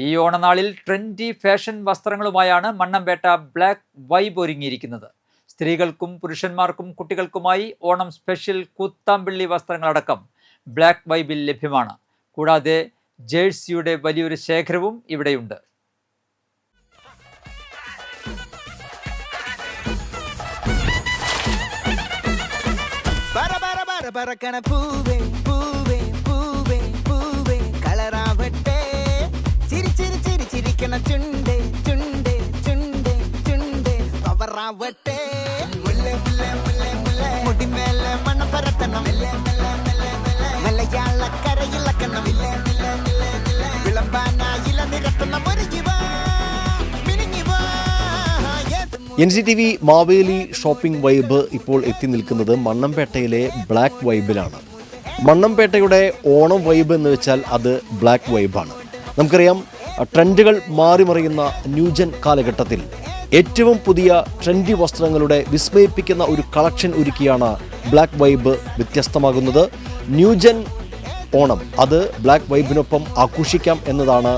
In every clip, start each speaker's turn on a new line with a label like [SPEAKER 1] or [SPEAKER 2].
[SPEAKER 1] ഈ ഓണനാളിൽ trendy fashion വസ്ത്രങ്ങളുമായാണ് മണ്ണമ്പേട്ട ബ്ലാക്ക് വൈബ് ഒരുങ്ങിയിരിക്കുന്നത്. സ്ത്രീകൾക്കും പുരുഷന്മാർക്കും കുട്ടികൾക്കുമായി ഓണം സ്പെഷ്യൽ കൂത്താമ്പള്ളി വസ്ത്രങ്ങളടക്കം ബ്ലാക്ക് വൈബിൽ ലഭ്യമാണ്. കൂടാതെ ജേഴ്സിയുടെ വലിയൊരു ശേഖരവും ഇവിടെയുണ്ട്.
[SPEAKER 2] NCTV മാവേലി ഷോപ്പിംഗ് വൈബ് ഇപ്പോൾ എത്തി നിൽക്കുന്നത് മണ്ണമ്പേട്ടയിലെ ബ്ലാക്ക് വൈബിലാണ്. മണ്ണമ്പേട്ടയുടെ ഓണം വൈബ് എന്ന് വെച്ചാൽ അത് ബ്ലാക്ക് വൈബാണ്. നമുക്കറിയാം, ട്രെൻഡുകൾ മാറിമറിയുന്ന ന്യൂജൻ കാലഘട്ടത്തിൽ ഏറ്റവും പുതിയ ട്രെൻഡി വസ്ത്രങ്ങളുടെ വിസ്മയിപ്പിക്കുന്ന ഒരു കളക്ഷൻ ഒരുക്കിയാണ് ബ്ലാക്ക് വൈബ് വ്യത്യസ്തമാകുന്നത്. ന്യൂജൻ ഓണം അത് ബ്ലാക്ക് വൈബിനൊപ്പം ആഘോഷിക്കാം എന്നതാണ്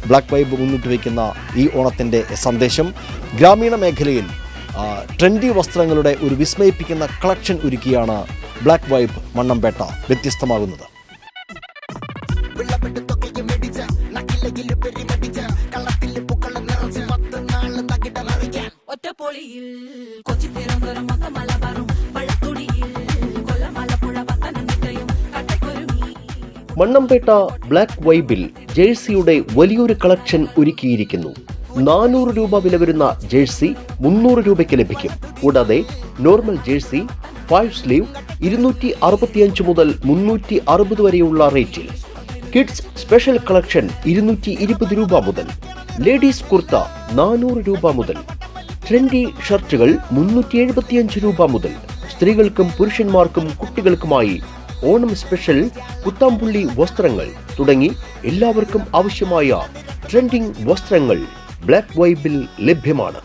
[SPEAKER 2] ബ്ലാക്ക് വൈബ് മുന്നോട്ട് വയ്ക്കുന്ന ഈ ഓണത്തിൻ്റെ സന്ദേശം. ഗ്രാമീണ മേഖലയിൽ ട്രെൻഡി വസ്ത്രങ്ങളുടെ ഒരു വിസ്മയിപ്പിക്കുന്ന കളക്ഷൻ ഒരുക്കിയാണ് ബ്ലാക്ക് വൈബ് മണ്ണമ്പേട്ട വ്യത്യസ്തമാകുന്നത്. മണ്ണമ്പേട്ട ബ്ലാക്ക് വൈബിൽ ജേഴ്സിയുടെ വലിയൊരു കളക്ഷൻ ഒരുക്കിയിരിക്കുന്നു. 400 രൂപ വില വരുന്ന ജേഴ്സി 300 രൂപയ്ക്ക് ലഭിക്കും. കൂടാതെ നോർമൽ ജേഴ്സി 5 സ്ലീവ് 265 മുതൽ 360 വരെയുള്ള റേറ്റിൽ. കിഡ്സ് സ്പെഷ്യൽ കളക്ഷൻ 220 രൂപ മുതൽ. ലേഡീസ് കുർത്ത 400 രൂപ മുതൽ. ട്രെൻഡി ഷർട്ടുകൾ 375 രൂപ മുതൽ. സ്ത്രീകൾക്കും പുരുഷന്മാർക്കും കുട്ടികൾക്കുമായി ഓണം സ്പെഷ്യൽ കൂത്താമ്പള്ളി വസ്ത്രങ്ങൾ തുടങ്ങി എല്ലാവർക്കും ആവശ്യമായ ട്രെൻഡിംഗ് വസ്ത്രങ്ങൾ ബ്ലാക്ക് വൈബിൽ ലഭ്യമാണ്.